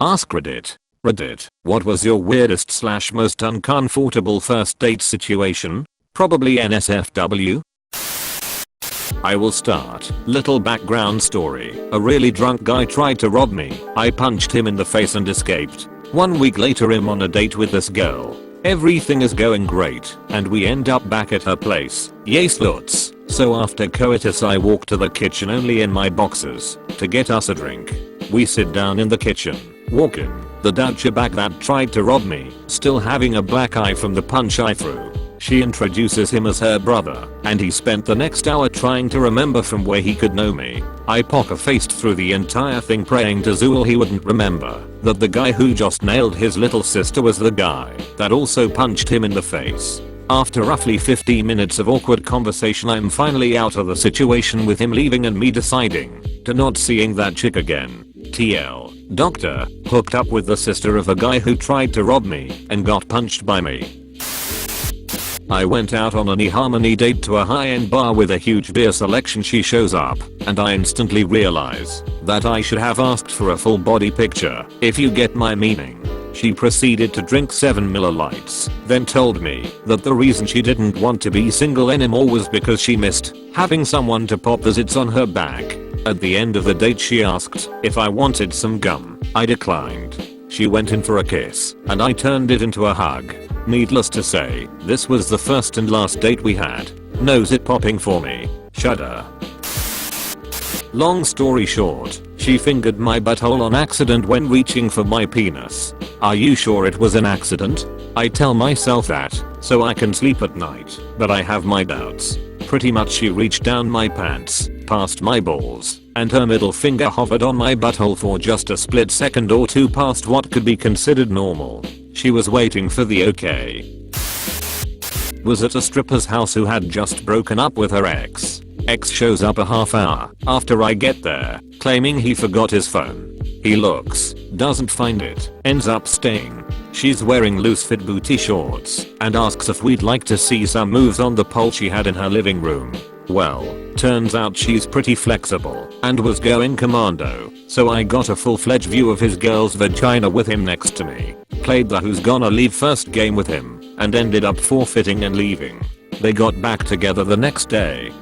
AskReddit. Reddit. What was your weirdest / most uncomfortable first date situation? Probably NSFW? I will start. Little background story. A really drunk guy tried to rob me. I punched him in the face and escaped. 1 week later I'm on a date with this girl. Everything is going great and we end up back at her place. Yay sluts. So after coitus I walk to the kitchen only in my boxers to get us a drink. We sit down in the kitchen. Walk in. The doucheback that tried to rob me, still having a black eye from the punch I threw. She introduces him as her brother, and he spent the next hour trying to remember from where he could know me. I poker-faced through the entire thing praying to Zool he wouldn't remember that the guy who just nailed his little sister was the guy that also punched him in the face. After roughly 15 minutes of awkward conversation I'm finally out of the situation with him leaving and me deciding to not seeing that chick again. TL. Doctor, hooked up with the sister of a guy who tried to rob me and got punched by me. I went out on an eHarmony date to a high-end bar with a huge beer selection. She shows up and I instantly realize that I should have asked for a full body picture, if you get my meaning. She proceeded to drink 7 Miller Lights, then told me that the reason she didn't want to be single anymore was because she missed having someone to pop the zits on her back. At the end of the date she asked if I wanted some gum. I declined. She went in for a kiss and I turned it into a hug. Needless to say, this was the first and last date we had. No zit popping for me. Shudder. Long story short, she fingered my butthole on accident when reaching for my penis. Are you sure it was an accident? I tell myself that so I can sleep at night, but I have my doubts. Pretty much she reached down my pants, past my balls, and her middle finger hovered on my butthole for just a split second or two past what could be considered normal. She was waiting for the okay. Was at a stripper's house who had just broken up with her ex. Ex shows up a half hour after I get there, claiming he forgot his phone. He looks, doesn't find it, ends up staying. She's wearing loose fit booty shorts and asks if we'd like to see some moves on the pole she had in her living room. Well, turns out she's pretty flexible and was going commando, so I got a full-fledged view of his girl's vagina with him next to me. Played the who's gonna leave first game with him and ended up forfeiting and leaving. They got back together the next day.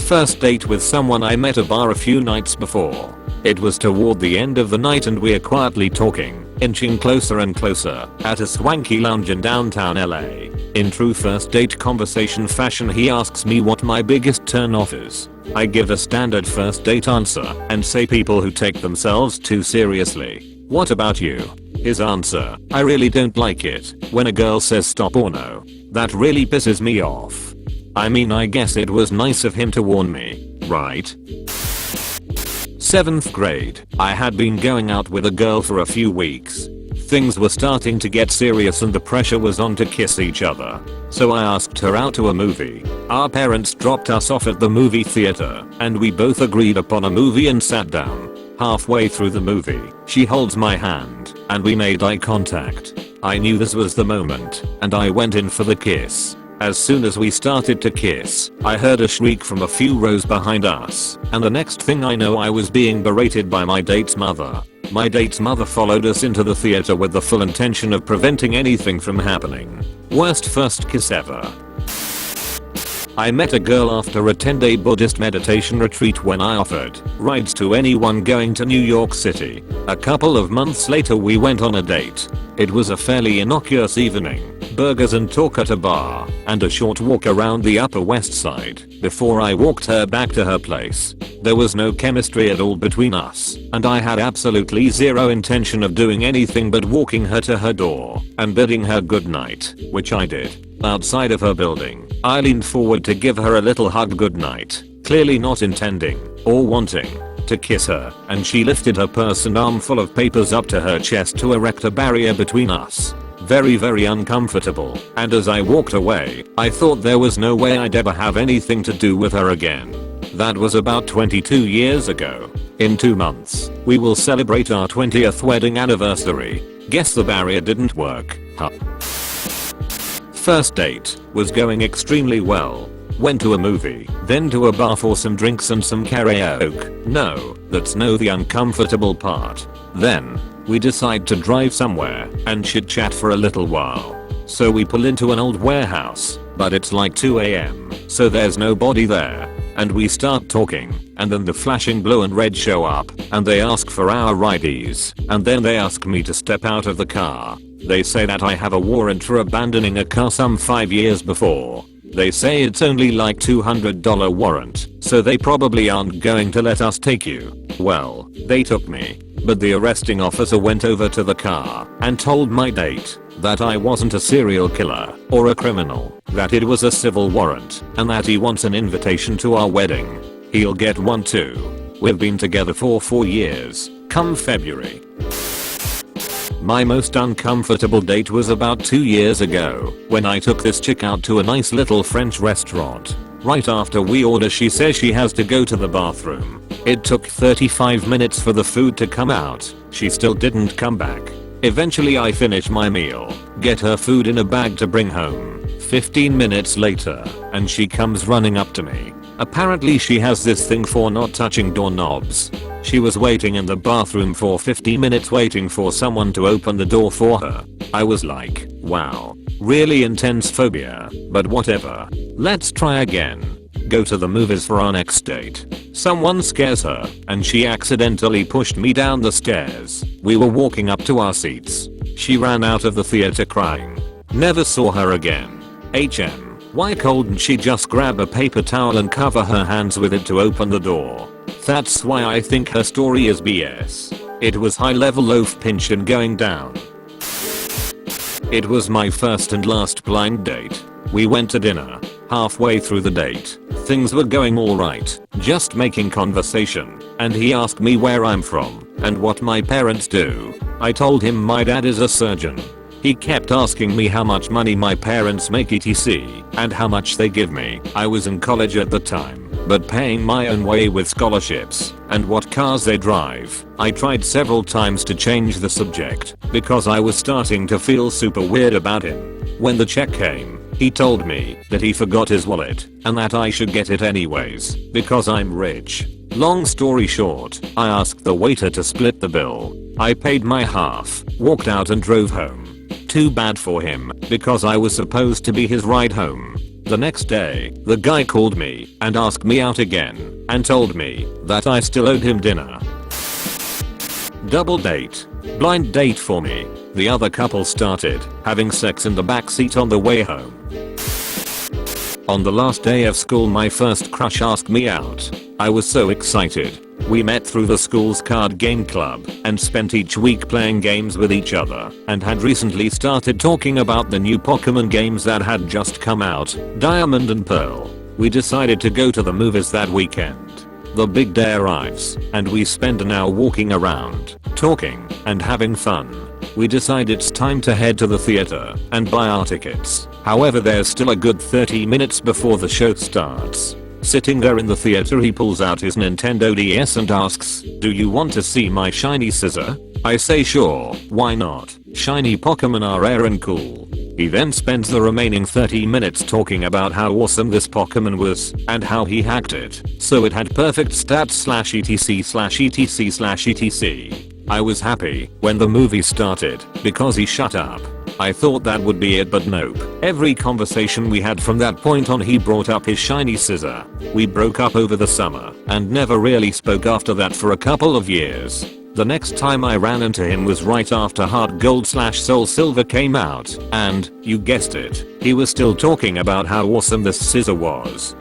First date with someone I met at a bar a few nights before. It was toward the end of the night and we're quietly talking, inching closer and closer, at a swanky lounge in downtown LA. In true first date conversation fashion he asks me what my biggest turn off is. I give a standard first date answer and say people who take themselves too seriously. What about you? His answer, I really don't like it when a girl says stop or no. That really pisses me off. I mean I guess it was nice of him to warn me, right? 7th grade, I had been going out with a girl for a few weeks. Things were starting to get serious and the pressure was on to kiss each other. So I asked her out to a movie. Our parents dropped us off at the movie theater and we both agreed upon a movie and sat down. Halfway through the movie, she holds my hand and we made eye contact. I knew this was the moment and I went in for the kiss. As soon as we started to kiss, I heard a shriek from a few rows behind us, and the next thing I know I was being berated by my date's mother. My date's mother followed us into the theater with the full intention of preventing anything from happening. Worst first kiss ever. I met a girl after a 10-day Buddhist meditation retreat when I offered rides to anyone going to New York City. A couple of months later we went on a date. It was a fairly innocuous evening, burgers and talk at a bar, and a short walk around the Upper West Side before I walked her back to her place. There was no chemistry at all between us, and I had absolutely zero intention of doing anything but walking her to her door and bidding her good night, which I did. Outside of her building, I leaned forward to give her a little hug goodnight, clearly not intending or wanting to kiss her, and she lifted her purse and armful of papers up to her chest to erect a barrier between us. Very uncomfortable, and as I walked away, I thought there was no way I'd ever have anything to do with her again. That was about 22 years ago. In 2 months, we will celebrate our 20th wedding anniversary. Guess the barrier didn't work, huh? First date was going extremely well. Went to a movie, then to a bar for some drinks and some karaoke. No, that's no the uncomfortable part. Then, we decide to drive somewhere and chit chat for a little while. So we pull into an old warehouse, but it's like 2 AM, so there's nobody there. And we start talking, and then the flashing blue and red show up, and they ask for our IDs, and then they ask me to step out of the car. They say that I have a warrant for abandoning a car some 5 years before. They say it's only like $200 warrant, so they probably aren't going to let us take you. Well, they took me, but the arresting officer went over to the car and told my date that I wasn't a serial killer or a criminal, that it was a civil warrant, and that he wants an invitation to our wedding. He'll get one too. We've been together for 4 years, come February. My most uncomfortable date was about 2 years ago when I took this chick out to a nice little French restaurant. Right after we order, she says she has to go to the bathroom. It took 35 minutes for the food to come out. She still didn't come back. Eventually I finish my meal, get her food in a bag to bring home. 15 minutes later, and she comes running up to me. Apparently she has this thing for not touching doorknobs. She was waiting in the bathroom for 50 minutes waiting for someone to open the door for her. I was like, wow, really intense phobia, but whatever. Let's try again. Go to the movies for our next date. Someone scares her, and she accidentally pushed me down the stairs. We were walking up to our seats. She ran out of the theater crying. Never saw her again. Why couldn't she just grab a paper towel and cover her hands with it to open the door? That's why I think her story is BS. It was high level loaf pinch and going down. It was my first and last blind date. We went to dinner. Halfway through the date, things were going alright, just making conversation, and he asked me where I'm from and what my parents do. I told him my dad is a surgeon. He kept asking me how much money my parents make etc. and how much they give me. I was in college at the time, but paying my own way with scholarships, and what cars they drive. I tried several times to change the subject because I was starting to feel super weird about him. When the check came, he told me that he forgot his wallet and that I should get it anyways because I'm rich. Long story short, I asked the waiter to split the bill. I paid my half, walked out and drove home. Too bad for him because I was supposed to be his ride home. The next day, the guy called me and asked me out again and told me that I still owed him dinner. Double date. Blind date for me. The other couple started having sex in the backseat on the way home. On the last day of school, my first crush asked me out. I was so excited. We met through the school's card game club and spent each week playing games with each other, and had recently started talking about the new Pokemon games that had just come out, Diamond and Pearl. We decided to go to the movies that weekend. The big day arrives, and we spend an hour walking around, talking, and having fun. We decide it's time to head to the theater and buy our tickets. However, there's still a good 30 minutes before the show starts. Sitting there in the theater, he pulls out his Nintendo DS and asks, "Do you want to see my shiny scissor?" I say sure, why not? Shiny Pokemon are rare and cool. He then spends the remaining 30 minutes talking about how awesome this Pokemon was and how he hacked it, so it had perfect stats /etc/etc/etc. I was happy when the movie started because he shut up. I thought that would be it, but nope. Every conversation we had from that point on, he brought up his shiny scissor. We broke up over the summer and never really spoke after that for a couple of years. The next time I ran into him was right after Heart Gold / Soul Silver came out, and, you guessed it, he was still talking about how awesome this scissor was.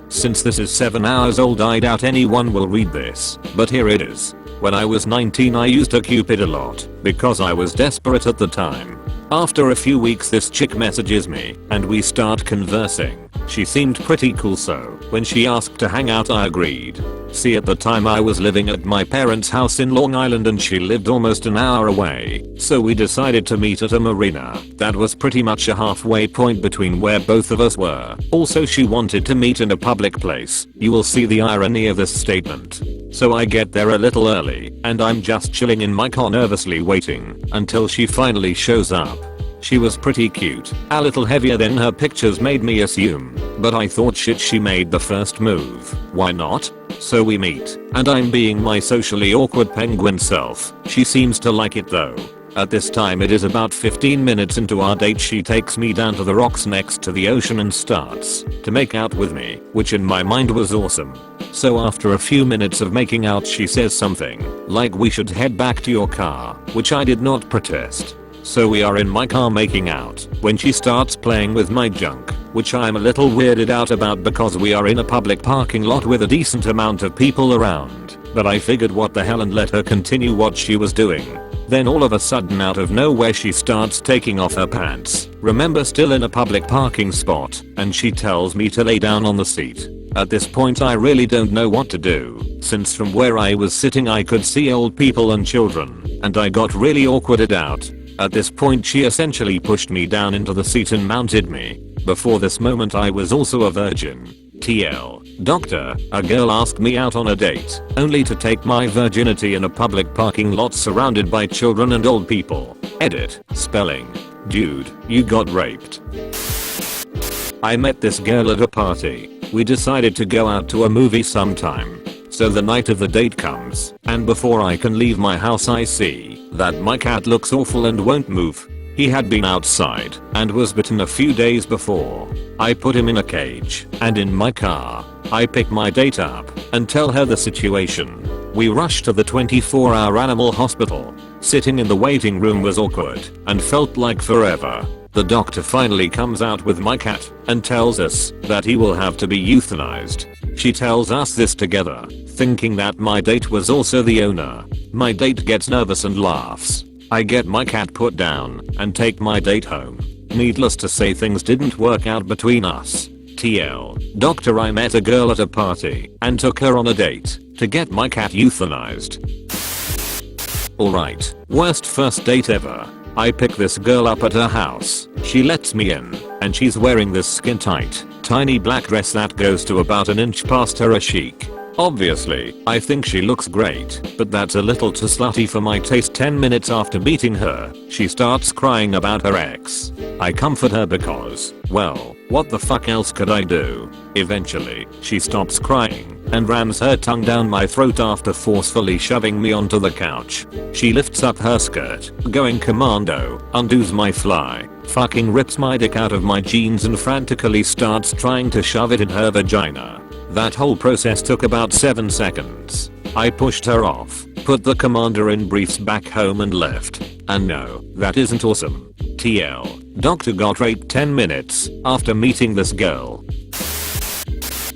Since this is 7 hours old, I doubt anyone will read this, but here it is. When I was 19, I used a Cupid a lot because I was desperate at the time. After a few weeks, this chick messages me and we start conversing. She seemed pretty cool, so when she asked to hang out, I agreed. See, at the time I was living at my parents' house in Long Island and she lived almost an hour away, so we decided to meet at a marina. That was pretty much a halfway point between where both of us were. Also, she wanted to meet in a public place. You will see the irony of this statement. So I get there a little early and I'm just chilling in my car nervously waiting until she finally shows up. She was pretty cute, a little heavier than her pictures made me assume, but I thought shit, she made the first move. Why not? So we meet, and I'm being my socially awkward penguin self. She seems to like it though. At this time it is about 15 minutes into our date. She takes me down to the rocks next to the ocean and starts to make out with me, which in my mind was awesome. So after a few minutes of making out she says something like we should head back to your car, which I did not protest. So we are in my car making out when she starts playing with my junk, which I'm a little weirded out about because we are in a public parking lot with a decent amount of people around. But I figured what the hell and let her continue what she was doing. Then all of a sudden out of nowhere she starts taking off her pants. Remember, still in a public parking spot, and she tells me to lay down on the seat. At this point I really don't know what to do, since from where I was sitting I could see old people and children, and I got really awkwarded out. At this point she essentially pushed me down into the seat and mounted me. Before this moment I was also a virgin. TL. Doctor, a girl asked me out on a date, only to take my virginity in a public parking lot surrounded by children and old people. Edit. Spelling. Dude, you got raped. I met this girl at a party. We decided to go out to a movie sometime. So the night of the date comes, and before I can leave my house I see that my cat looks awful and won't move. He had been outside and was bitten a few days before. I put him in a cage, and in my car, I pick my date up and tell her the situation. We rush to the 24-hour animal hospital. Sitting in the waiting room was awkward and felt like forever. The doctor finally comes out with my cat and tells us that he will have to be euthanized. She tells us this together, thinking that my date was also the owner. My date gets nervous and laughs. I get my cat put down and take my date home. Needless to say, things didn't work out between us. TL. Doctor, I met a girl at a party and took her on a date to get my cat euthanized. Alright, worst first date ever. I pick this girl up at her house. She lets me in, and she's wearing this skin tight, tiny black dress that goes to about an inch past her chic. Obviously, I think she looks great, but that's a little too slutty for my taste. 10 minutes after meeting her, she starts crying about her ex. I comfort her because, well, what the fuck else could I do? Eventually, she stops crying and rams her tongue down my throat after forcefully shoving me onto the couch. She lifts up her skirt, going commando, undoes my fly, fucking rips my dick out of my jeans and frantically starts trying to shove it in her vagina. That whole process took about 7 seconds. I pushed her off, put the commander in briefs back home and left. And no, that isn't awesome. TL. Doctor got raped 10 minutes after meeting this girl.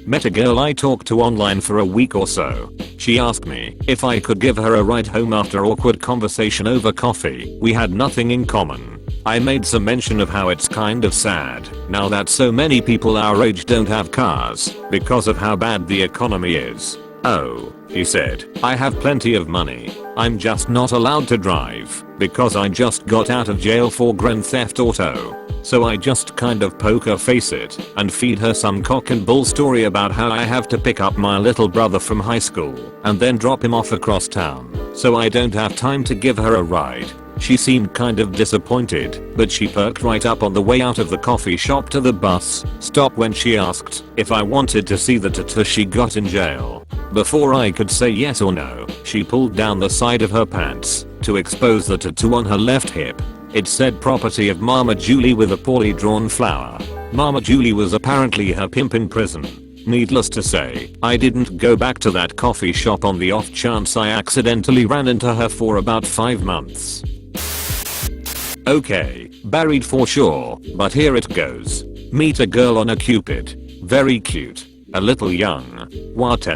Met a girl I talked to online for a week or so. She asked me if I could give her a ride home after awkward conversation over coffee. We had nothing in common. I made some mention of how it's kind of sad now that so many people our age don't have cars because of how bad the economy is. Oh, he said, I have plenty of money. I'm just not allowed to drive because I just got out of jail for grand theft auto. So I just kind of poker face it and feed her some cock and bull story about how I have to pick up my little brother from high school and then drop him off across town, so I don't have time to give her a ride. She seemed kind of disappointed, but she perked right up on the way out of the coffee shop to the bus stop when she asked if I wanted to see the tattoo she got in jail. Before I could say yes or no, she pulled down the side of her pants to expose the tattoo on her left hip. It said property of Mama Julie with a poorly drawn flower. Mama Julie was apparently her pimp in prison. Needless to say, I didn't go back to that coffee shop on the off chance I accidentally ran into her for about 5 months. Okay, buried for sure, but here it goes. Meet a girl on a Cupid. Very cute. A little young. What?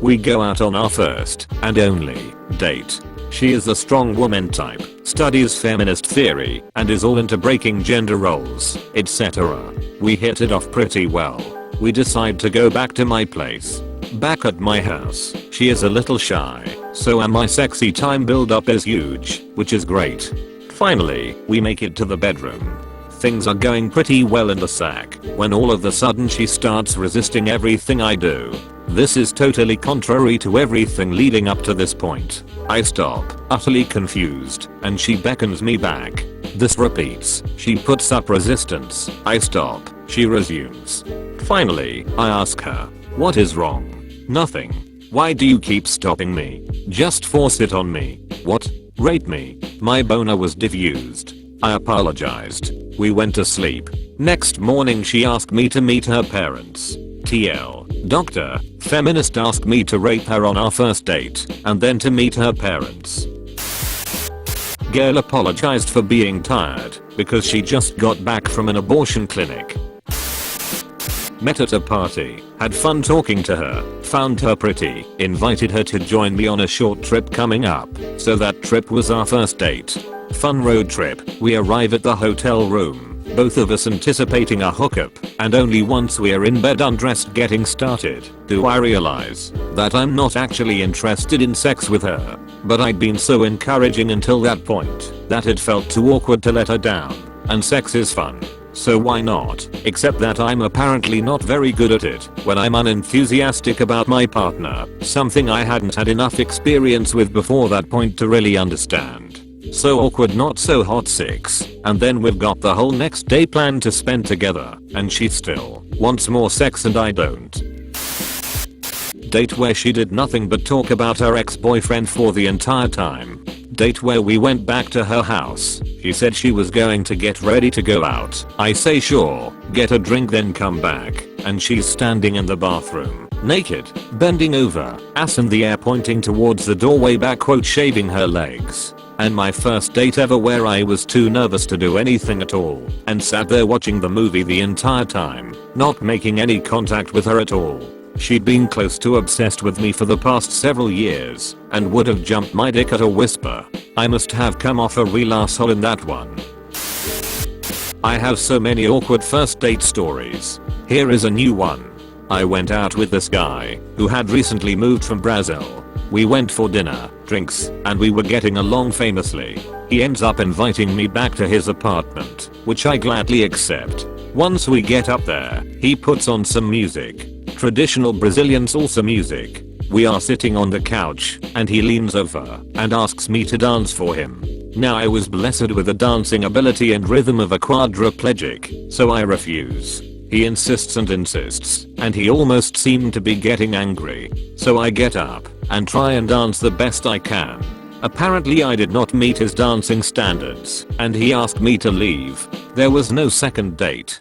We go out on our first and only date. She is a strong woman type, studies feminist theory, and is all into breaking gender roles, etc. We hit it off pretty well. We decide to go back to my place. Back at my house, she is a little shy, so my sexy time build up is huge, which is great. Finally, we make it to the bedroom. Things are going pretty well in the sack when all of a sudden she starts resisting everything I do. This is totally contrary to everything leading up to this point. I stop, utterly confused, and she beckons me back. This repeats. She puts up resistance. I stop. She resumes. Finally, I ask her, what is wrong? Nothing. Why do you keep stopping me? Just force it on me. What? Rape me. My boner was diffused. I apologized. We went to sleep. Next morning she asked me to meet her parents. TL. Doctor. Feminist asked me to rape her on our first date and then to meet her parents. Girl apologized for being tired because she just got back from an abortion clinic. Met at a party, had fun talking to her, found her pretty, invited her to join me on a short trip coming up, so that trip was our first date. Fun road trip, we arrive at the hotel room, both of us anticipating a hookup, and only once we're in bed undressed getting started, do I realize that I'm not actually interested in sex with her. But I'd been so encouraging until that point, that it felt too awkward to let her down, and sex is fun. So why not? Except that I'm apparently not very good at it when I'm unenthusiastic about my partner, something I hadn't had enough experience with before that point to really understand. So awkward, not so hot 6, and then we've got the whole next day planned to spend together, and she still wants more sex and I don't. Date where she did nothing but talk about her ex-boyfriend for the entire time. Date where we went back to her house. She said she was going to get ready to go out. I say sure, get a drink then come back, and she's standing in the bathroom, naked, bending over, ass in the air pointing towards the doorway back quote shaving her legs. And my first date ever where I was too nervous to do anything at all, and sat there watching the movie the entire time, not making any contact with her at all. She'd been close to obsessed with me for the past several years, and would have jumped my dick at a whisper. I must have come off a real asshole in that one. I have so many awkward first date stories. Here is a new one. I went out with this guy, who had recently moved from Brazil. We went for dinner, drinks, and we were getting along famously. He ends up inviting me back to his apartment, which I gladly accept. Once we get up there, he puts on some music. Traditional Brazilian salsa music. We are sitting on the couch, and he leans over and asks me to dance for him. Now I was blessed with the dancing ability and rhythm of a quadriplegic, so I refuse. He insists and insists, and he almost seemed to be getting angry. So I get up and try and dance the best I can. Apparently I did not meet his dancing standards, and he asked me to leave. There was no second date.